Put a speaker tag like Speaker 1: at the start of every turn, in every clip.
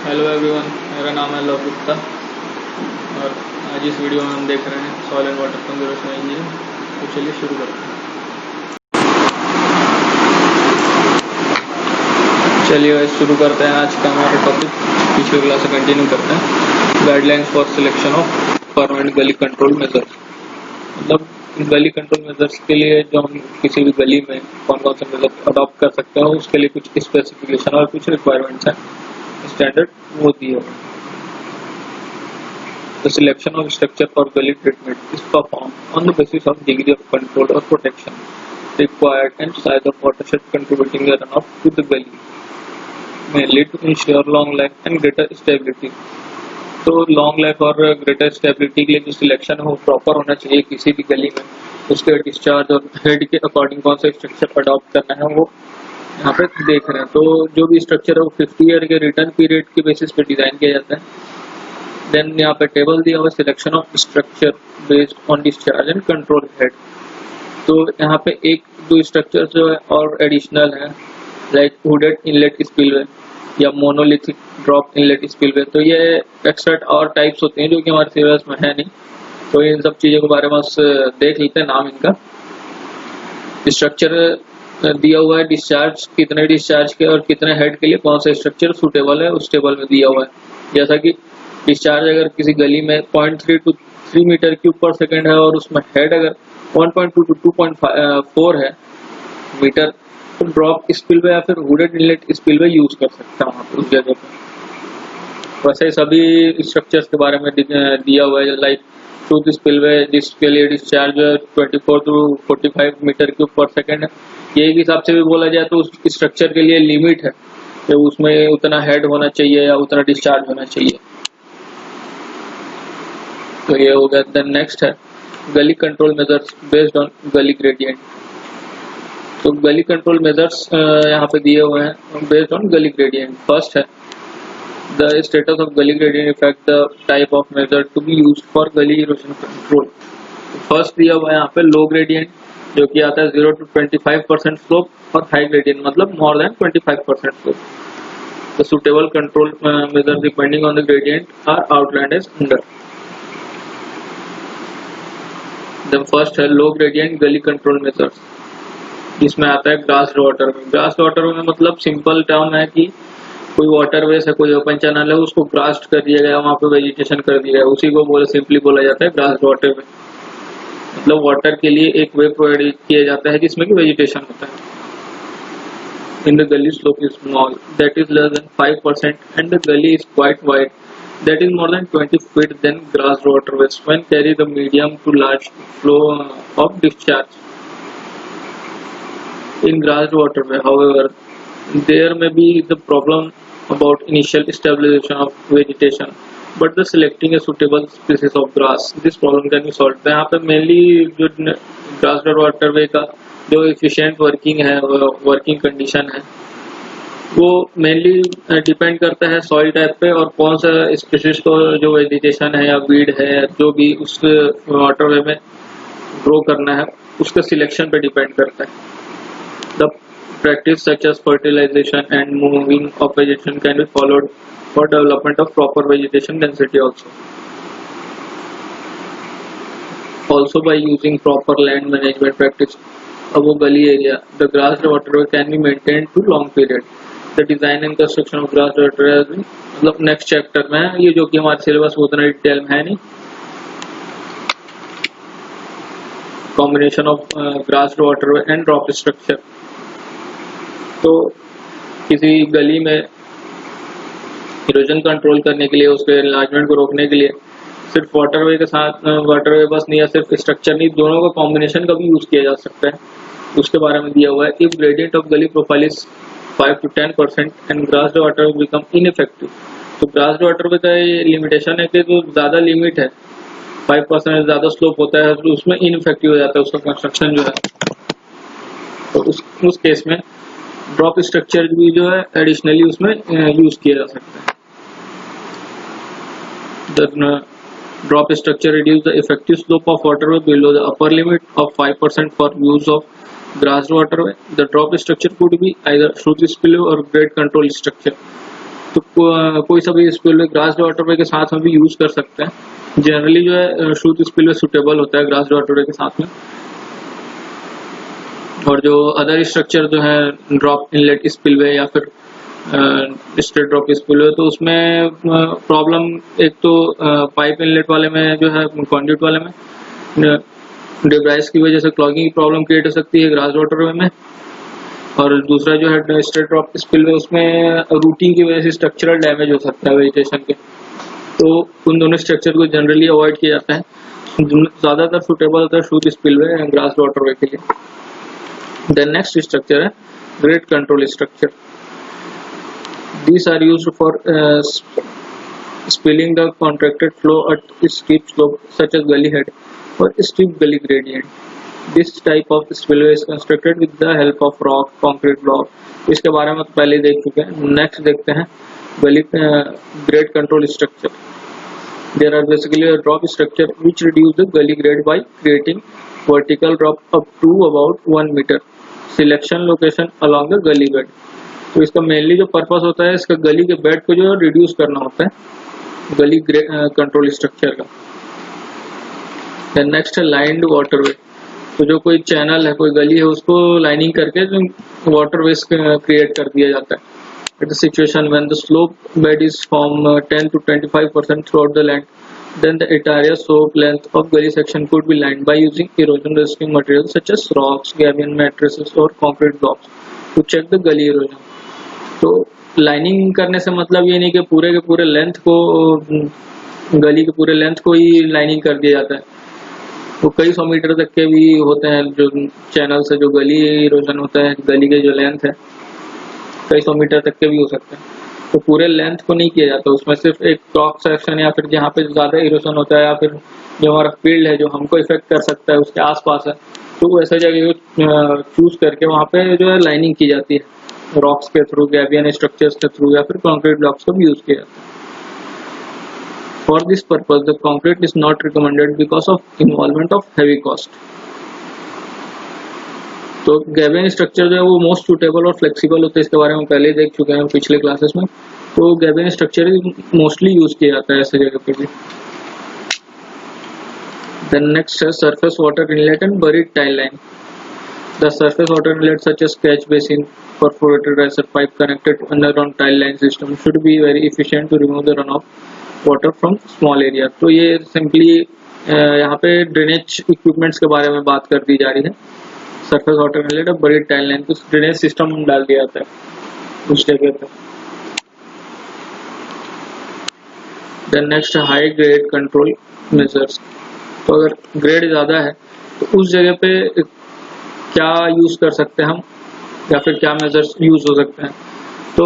Speaker 1: Hello everyone, मेरा नाम है लव गुप्ता और आज इस वीडियो में हम देख रहे हैं soil and water conservation engineering. तो चलिए शुरू करते हैं। चलिए शुरू करते हैं आज का हमारा टॉपिक। पिछले क्लास से कंटिन्यू करते हैं। Guidelines for selection of permanent गली कंट्रोल मेजर्स। मतलब गली कंट्रोल मेजर्स के लिए जो हम किसी भी गली में कौन कौन से मेजर अडॉप्ट कर सकते हैं उसके लिए कुछ स्पेसिफिकेशन और कुछ रिक्वायरमेंट्स हैं, स्टैंडर्ड वो दिए हुए। The selection of structure for gully treatment is performed on the basis of degree of control or protection required and size of watershed contributing the runoff to the gully, mainly to ensure long life and greater stability. तो long life और greater stability के लिए जो selection है वो proper होना चाहिए किसी भी गली में। उसके डिस्चार्ज और हेड के अकॉर्डिंग कौन सा स्ट्रक्चर अडॉप्ट करना है वो यहाँ पे देख रहे हैं। तो जो भी स्ट्रक्चर है वो 50 ईयर के रिटर्न पीरियड के बेसिस पे डिजाइन किया जाता है। देन यहाँ पे टेबल दिया हुआ selection of structure based on discharge and control head. तो यहाँ पे एक दो स्ट्रक्चर जो है और एडिशनल है, लाइक हुडेड इनलेट स्पिलवे या मोनोलिथिक ड्रॉप इनलेट स्पिलवे। तो ये एक्स्ट्रा और टाइप्स होते हैं जो कि हमारे सिलेबस में है नहीं, तो इन सब चीज़ों के बारे में देख लेते हैं नाम इनका। स्ट्रक्चर दिया हुआ है, डिस्चार्ज कितने डिस्चार्ज के और कितने हेड के लिए कौन सा स्ट्रक्चर सूटेबल है उस टेबल में दिया हुआ है। जैसा कि डिस्चार्ज अगर किसी गली में 0.3 to 3 मीटर क्यूब पर सेकेंड है और उसमें हेड अगर 1.2 to 2.4 है मीटर, तो ड्रॉप स्पिलवे या फिर हुडेड इनलेट स्पिलवे यूज कर सकता हूँ आप उस जगह पर। वैसे सभी स्ट्रक्चर्स के बारे में दिया हुआ है, लाइक टूथ स्पिलवे जिसके लिए डिस्चार्ज 24 to 45 मीटर क्यूब पर सेकेंड है। ये एक हिसाब से भी बोला जाए तो उस स्ट्रक्चर के लिए लिमिट है कि उसमें उतना हेड होना चाहिए या उतना डिस्चार्ज होना चाहिए। तो ये हो गया। देन नेक्स्ट है gully control measures based on gully gradient. तो गली कंट्रोल मेजर्स यहाँ पे दिए हुए हैं based on gully gradient. First है the status of gully gradient effect the type of measure to be used for gully erosion control. First दिया हुआ है यहाँ पे लो ग्रेडियंट जो कि आता है 0 to 25% स्लोप, और हाई ग्रेडियंट मतलब more than 25% slope. The suitable control measure depending on the gradient are outlined as under. Then first है low gradient gully control measures, जिसमें आता है ग्रास्ड वाटरवे। ग्रास्ड वाटरवे मतलब सिंपल टर्म है कि कोई वाटरवेज है, कोई ओपन चैनल है, उसको ग्रास्ड कर दिया गया, वहाँ पे वेजिटेशन कर दिया गया, उसी को सिंपली बोला जाता है ग्रास्ड वाटरवे। मतलब वाटर के लिए एक वे प्रोवाइड किया जाता है जिसमें कि वेजिटेशन होता है। In the gully slope is small that is less than 5% and the gully is quite wide that is more than 20 feet than grass waterways when carry the medium to large flow of discharge. In grass waterway, however, there may be the problem about initial stabilization of vegetation, but the selecting a suitable species of grass, this problem can be solved. तो यहाँ पे mainly जो grass waterway का जो efficient working है, working condition है, वो mainly depend करता है सॉइल टाइप पे और कौन सा स्पीशीज को जो वेजिटेशन है या वीड है जो भी उस वाटरवे में ग्रो करना है उसके सिलेक्शन पे डिपेंड करता है। The practice such as fertilization and moving of vegetation can be followed for development of proper vegetation density also by using proper land management practice अब वो gully area the grass waterway can be maintain to long period. The design and construction of grass waterway मतलब next chapter में है ये, जो कि हमारे syllabus में उतना डिटेल में है नहीं। Combination of grass waterway and drop structure. तो किसी गली में इरोजन कंट्रोल करने के लिए, उसके एनलार्जमेंट को रोकने के लिए सिर्फ वाटरवे के साथ वाटरवे बस नहीं या सिर्फ स्ट्रक्चर नहीं, दोनों का कॉम्बिनेशन का भी यूज किया जा सकता है, उसके बारे में दिया हुआ है। इफ ग्रेडियंट ऑफ गली profile is 5 to 10% and grass waterway become ineffective. तो ग्रास वाटरवे का ये लिमिटेशन है कि जो ज्यादा लिमिट है 5% ज्यादा स्लोप होता है तो उसमें इनइफेक्टिव हो जाता है उसका कंस्ट्रक्शन जो है। तो उस केस में ड्रॉप स्ट्रक्चर भी जो है एडिशनली उसमें यूज किया जा सकता है। Drop structure reduce the effective slope of waterway below the upper limit of 5% for use of grass waterway. The drop structure could be either through the spillway or grade control structure. तो कोई सा भी spillway grass waterway के साथ में भी use कर सकते हैं। जनरली जो है श्रुत स्पिलवे सुटेबल होता है ग्रास वाटरवे के साथ में। और जो अदर स्ट्रक्चर जो है ड्रॉप इनलेट स्पिलवे या फिर स्ट्रेट ड्रॉप स्पिलवे, तो उसमें प्रॉब्लम एक तो पाइप इनलेट वाले में जो है कॉन्ड्यूट वाले में डेब्राइस की वजह से क्लॉगिंग की प्रॉब्लम क्रिएट हो सकती है ग्रास वाटरवे में। और दूसरा जो है स्ट्रेट ड्रॉप स्पिलवे, उसमें रूटिंग की वजह से स्ट्रक्चरल डैमेज हो सकता है वेजिटेशन के, तो उन दोनों स्ट्रक्चर को जनरली अवॉइड किया जाता है। ज़्यादातर सुटेबल होता है श्रुत स्पिलवे ग्रास वाटरवे के लिए। देन नेक्स्ट स्ट्रक्चर है grade control structure. These are used for spilling the contracted flow at steep slope such as gully head or steep gully gradient. This type of spillway is constructed with the help of rock, concrete block. इसके बारे में तो पहले देख चुके हैं। Next देखते हैं गली grade control structure. There are basically a drop structure which reduce the gully grade by creating vertical drop up to about 1 meter. Selection location along the gully bed. तो इसका मेनली जो पर्पस होता है, इसका गली के बेड को जो है रिड्यूस करना होता है गली कंट्रोल स्ट्रक्चर का। देन नेक्स्ट है लाइंड वाटरवे। तो जो कोई चैनल है, कोई गली है, उसको लाइनिंग करके जो वाटरवेज क्रिएट कर दिया जाता है। It is situation when the slope bed is from 10 to 25% through out the land, then the entire slope length of gully section could be lined by using erosion resisting materials such as rocks, gabion matrices or concrete blocks to check the gully erosion. तो lining करने से मतलब ये नहीं कि पूरे के पूरे लेंथ को, गली के पूरे लेंथ को ही लाइनिंग कर दिया जाता है। तो कई 100 मीटर तक के भी होते हैं जो चैनल से जो गली इरोजन होता है, गली के जो लेंथ है कई 100 मीटर तक के भी हो सकते हैं। तो पूरे लेंथ को नहीं किया जाता, उसमें सिर्फ एक क्रॉस सेक्शन या फिर जहाँ पे ज़्यादा इरोजन होता है या फिर जो हमारा फील्ड है जो हमको इफेक्ट कर सकता है उसके आसपास है, तो ऐसे जगह को चूज करके वहाँ पे जो है लाइनिंग की जाती है रॉक्स के थ्रू, गैबियन स्ट्रक्चर्स के थ्रू या फिर कंक्रीट ब्लॉक्स का भी यूज किया जाता है। For this purpose the concrete is not recommended because of involvement of heavy cost. तो गैबियन स्ट्रक्चर जो है वो मोस्ट सुटेबल और फ्लेक्सिबल होते हैं, इसके बारे में पहले देख चुके हैं पिछले क्लासेस में। तो गैबियन स्ट्रक्चर मोस्टली यूज किया जाता है ऐसे जगह पे भी। देन नेक्स्ट है surface water inlet and buried tile line. The surface water inlet such as catch basin, perforated riser pipe connected to underground tile line system should be very efficient to remove the runoff water from small area. तो ये simply यहाँ पे drainage equipments के बारे में बात कर दी जा रही है। सरफेस वाटर इनलेट और बरीड टाइल लाइन, कुछ ड्रेनेज सिस्टम डाल दिया जाता है उस जगह पे। Then next high grade control measures. तो अगर ग्रेड ज़्यादा है तो उस जगह पे क्या यूज कर सकते हैं हम या फिर क्या मेजर्स यूज हो सकते हैं। तो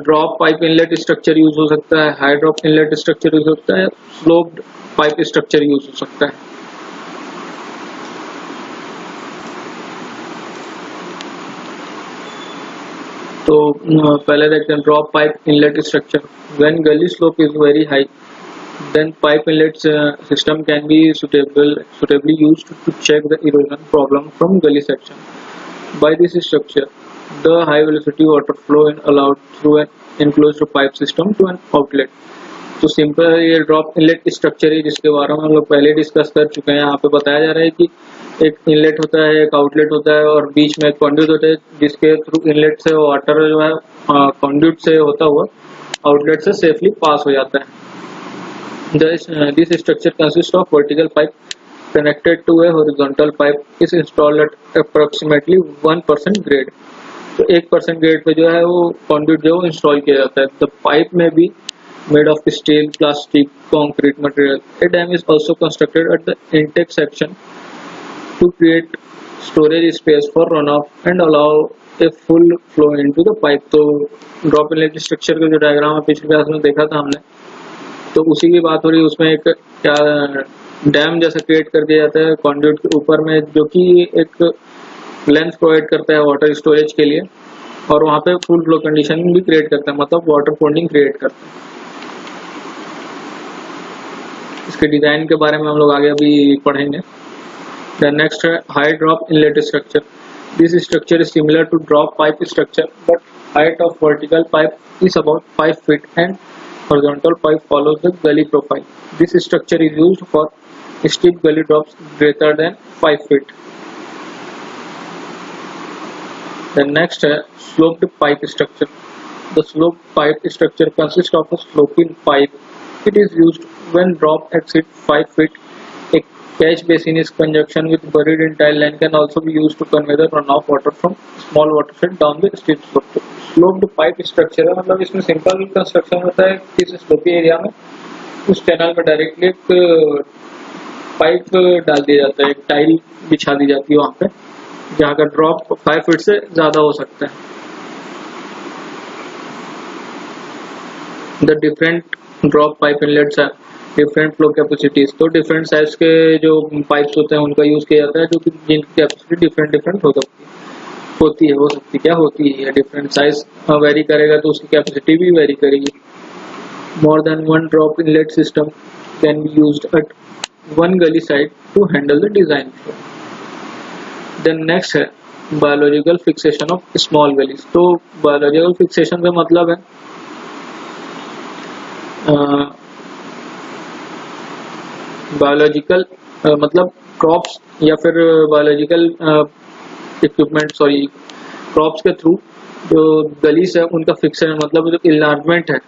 Speaker 1: drop pipe inlet structure use हो सकता है, high drop inlet structure use हो सकता है, स्लोप्ड पाइप स्ट्रक्चर यूज हो सकता है। तो पहले देखते हैं drop pipe inlet structure. When gully slope is very high, then pipe inlet system can be suitably used to check the erosion problem from gully section. By this structure, the high velocity water flow is allowed through an enclosed pipe system to an outlet. तो simple ये drop inlet structure है जिसके बारे में हम लोग पहले discuss कर चुके हैं। यहाँ पे बताया जा रहा है कि एक इनलेट होता है, एक आउटलेट होता है और बीच में एक कंड्यूट होता है जिसके थ्रू इनलेट से वाटर जो है कंड्यूट से होता हुआ आउटलेट से सेफली पास हो जाता है। This structure consists of vertical pipe connected to a horizontal pipe is installed at approximately 1% grade. तो 1% ग्रेड पे जो है वो conduit जो इंस्टॉल किया जाता है। The pipe may be made of steel, plastic, concrete material. A dam is also constructed at the intake section to create storage space for runoff and allow a full flow into the pipe. तो drop inlet structure का जो diagram है पिछले class में देखा था हमने, तो उसी की बात हो रही है। उसमें एक क्या डैम जैसा क्रिएट कर दिया जाता है कंड्यूट के ऊपर में, जो कि एक लेंथ प्रोवाइड करता है वाटर स्टोरेज के लिए और वहाँ पे फुल फ्लो कंडीशन भी क्रिएट करता है, मतलब वाटर पॉन्डिंग क्रिएट करता है। इसके डिजाइन के बारे में हम लोग आगे अभी पढ़ेंगे। देन नेक्स्ट है high drop inlet structure. This structure is similar to drop pipe structure but height of vertical pipe is about 5 feet and horizontal pipe follows the gully profile. This structure is used for steep gully drops greater than 5 feet. The next है sloped pipe structure. The sloped pipe structure consists of a sloping pipe. It is used when drop exceeds 5 feet. A catch basin is conjunction with buried in tile line can also be used to convey the runoff water from small watershed down the steep slope. Sloped pipe structure है मतलब इसमें simple construction होता है किसी sloppy area में उस channel में directly एक पाइप डाल दिया जाता है, एक टाइल बिछा दी जाती है वहाँ पे जहाँ का ड्रॉप 5 फीट से ज्यादा हो सकता है. The different drop pipe inlets है डिफरेंट फ्लो कैपेसिटीज. तो डिफरेंट साइज के जो पाइप्स होते हैं उनका यूज किया जाता है जो कि जिनकी कैपेसिटी डिफरेंट हो सकती है क्या होती है डिफरेंट साइज वेरी करेगा तो उसकी कैपेसिटी भी वेरी करेगी. More than one drop inlet system can be used at one gully side to handle the design flow. Then next है biological fixation of small gullies. तो बायोलॉजिकल फिक्सेशन का मतलब है बायोलॉजिकल मतलब क्रॉप्स या फिर बायोलॉजिकल इक्विपमेंट क्रॉप्स के through जो गलीज है उनका फिक्सेशन मतलब जो इन्लार्जमेंट है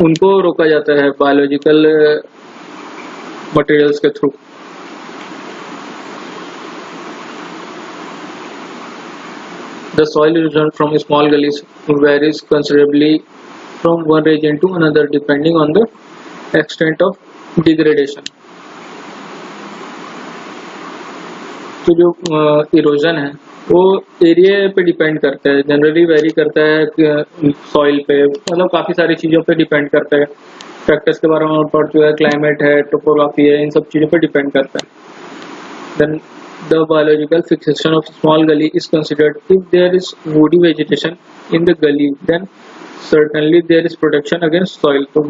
Speaker 1: उनको रोका जाता है बायोलॉजिकल मटेरियल्स के through. The soil erosion from small gullies varies considerably from one region to another depending on the extent of degradation. तो जो इरोजन है वो एरिया पे डिपेंड करता है, जनरली वेरी करता है सॉइल पे, मतलब काफ़ी सारी चीज़ों पे डिपेंड करता है. फैक्टर्स के बारे में पढ़ चुका है, क्लाइमेट है, टोपोग्राफी है, इन सब चीज़ों पे डिपेंड करता है. Then the biological fixation of small gully is considered if there is woody vegetation in the gully then certainly there is protection against soil. तो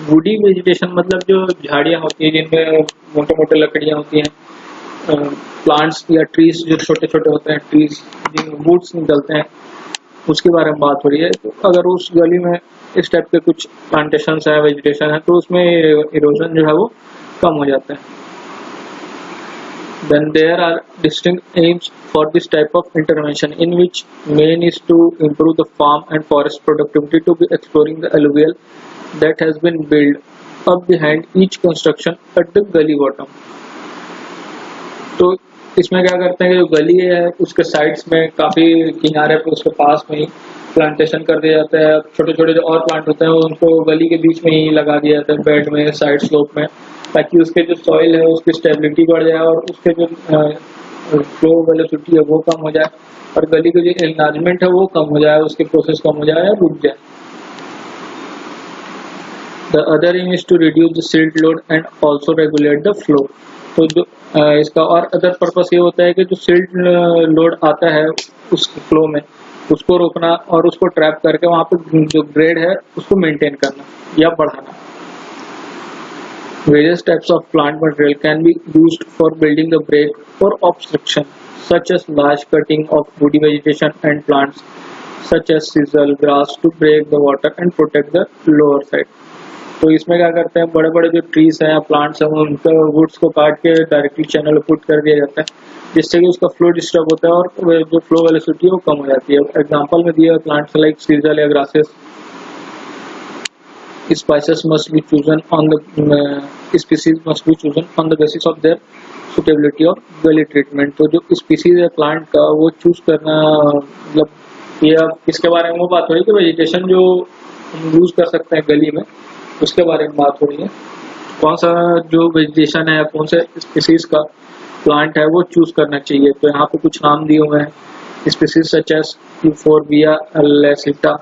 Speaker 1: woody vegetation मतलब जो झाड़ियाँ होती हैं जिनमें मोटे मोटे लकड़ियाँ होती हैं, प्लांट्स या ट्रीज जो छोटे छोटे होते हैं, ट्रीज जिनमें वुड्स निकलते हैं, उसके बारे में बात हो रही है. तो अगर उस गली में इस टाइप के कुछ प्लांटेशन है, वेजिटेशन है, तो उसमें इरोजन जो है वो कम हो जाता है. Then there are distinct aims for this type of intervention in which main is to improve the farm and forest productivity to be exploring the alluvial that has been built up behind each construction at the gully bottom. तो इसमें क्या करते हैं कि जो गली है उसके साइड्स में काफ़ी किनारे पे उसके पास में ही प्लांटेशन कर दिया जाता है. छोटे छोटे जो और प्लांट होते हैं उनको गली के बीच में ही लगा दिया जाता है, बेड में, साइड स्लोप में, ताकि उसके जो सॉइल है उसकी स्टेबिलिटी बढ़ जाए और उसके जो फ्लो वेलोसिटी है वो कम हो जाए और गली का जो एनलार्जमेंट है वो कम हो जाए, उसके प्रोसेस कम हो जाए या रुक जाए. The other aim is to reduce the silt load and also regulate the flow. तो जो इसका और अदर पर्पस ये होता है कि जो सिल्ट लोड आता है उस फ्लो में उसको रोकना और उसको ट्रैप करके वहाँ पे जो ग्रेड है उसको मेंटेन करना या बढ़ाना. Various types of plant material can be used for building the break or obstruction, such as large cutting of woody vegetation and plants, such as sisal grass to break the water and protect the lower side. तो इसमें क्या करते हैं, बड़े बड़े जो trees हैं या प्लांट्स हैं उनका वुड्स को काट के डायरेक्टली चैनल पुट कर दिया जाता है जिससे कि उसका फ्लो डिस्टर्ब होता है और जो फ्लो वेलोसिटी है वो कम हो जाती है. एग्जांपल में दिया प्लांट्स लाइक सीजल या grasses. Species must be chosen on the basis of their suitability or gully treatment. तो जो स्पीसीज है प्लांट का वो चूज करना, मतलब ये इसके बारे में वो बात हो रही है कि वेजिटेशन जो हम यूज कर सकते हैं गली में उसके बारे में बात हो रही है. कौन सा जो वेजिटेशन है, कौन से स्पीसीज का प्लांट है वो चूज करना चाहिए. तो यहाँ पे कुछ नाम दिए हुए हैं, स्पीसीज सच एज यूफोर्बिया लैसिटा,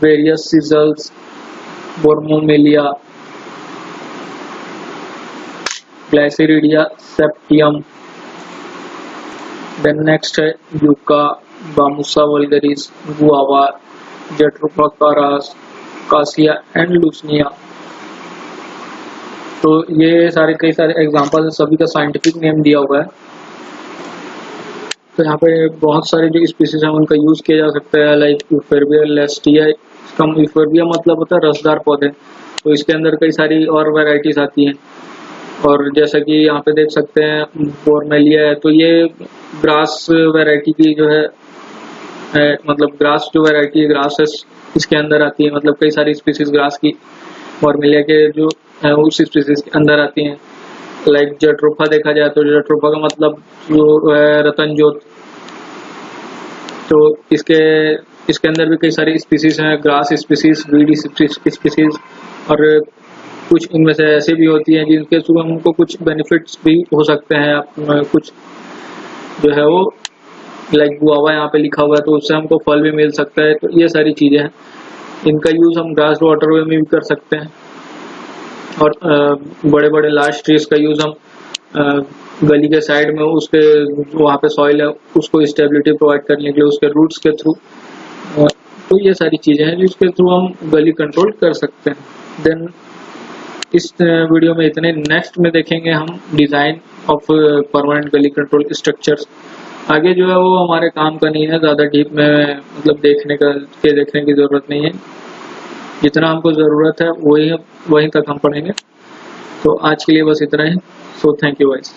Speaker 1: वेरियस सिजल्स, बोर्मोमेलिया, ग्लाइसिरिडिया सेप्टियम. देन नेक्स्ट है yucca, bambusa vulgaris, guava, jatropha curcas, cassia and leucaena. तो ये सारे कई सारे एग्जांपल्स, सभी का साइंटिफिक नेम दिया हुआ है. तो यहाँ पे बहुत सारे जो स्पीसीज हैं उनका यूज़ किया जा सकता है, लाइक यूफोर्बिया लेस्टिया। इसका यूफोर्बिया मतलब होता है रसदार पौधे, तो इसके अंदर कई सारी और वैरायटीज आती हैं। और जैसा कि यहाँ पे देख सकते हैं बोरमेलिया है, तो ये ग्रास वैरायटी की जो है मतलब ग्रास जो वैरायटी है ग्रास है इसके अंदर आती है, मतलब कई सारी स्पीसीज ग्रास की बोरमेलिया के जो है उस स्पीसीज के अंदर आती हैं। लाइक जट्रोफा देखा जाए तो जट्रोफा का मतलब जो है रतन जोत, तो इसके अंदर भी कई सारी स्पीसीज हैं, ग्रास स्पीसीज, वीड स्पीसीज, और कुछ इनमें से ऐसे भी होती हैं जिनके थ्रू हमको कुछ बेनिफिट्स भी हो सकते हैं। कुछ जो है वो लाइक गुआवा यहाँ पे लिखा हुआ है, तो उससे हमको फल भी मिल सकता है। तो ये सारी चीज़ें हैं, इनका यूज़ हम ग्रास वाटरवे में भी कर सकते हैं। और बड़े बड़े लार्ज ट्रीज का यूज़ हम गली के साइड में उसके वहाँ पे सॉइल है उसको स्टेबिलिटी प्रोवाइड करने के लिए उसके रूट्स के थ्रू, तो ये सारी चीज़ें हैं जिसके थ्रू हम गली कंट्रोल कर सकते हैं। देन इस वीडियो में इतने, नेक्स्ट में देखेंगे हम डिज़ाइन ऑफ परमानेंट गली कंट्रोल स्ट्रक्चर्स। आगे जो है वो हमारे काम का नहीं है, ज़्यादा डीप में मतलब देखने की ज़रूरत नहीं है, जितना हमको ज़रूरत है वहीं तक हम पढ़ेंगे। तो आज के लिए बस इतना ही। So thank you guys.